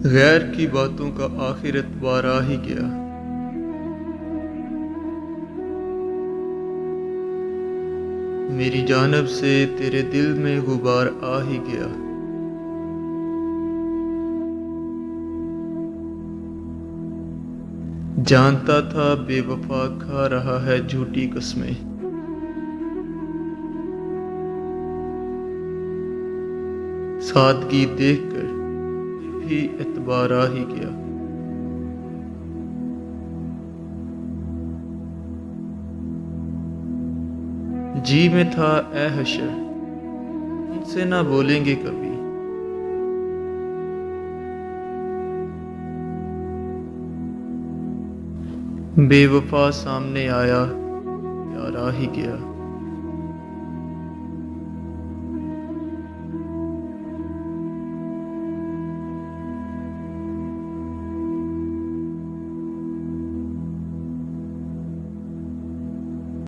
गैर की बातों का आखिर एतबार आ ही गया। मेरी जानब से तेरे दिल में गुबार आ ही गया। जानता था बेवफा खा रहा है झूठी कस्में। सादगी देखकर भी एतबार आ ही गया। जी में था ए हशर, इनसे ना बोलेंगे कभी। बेवफा सामने आया, प्यार आ ही गया।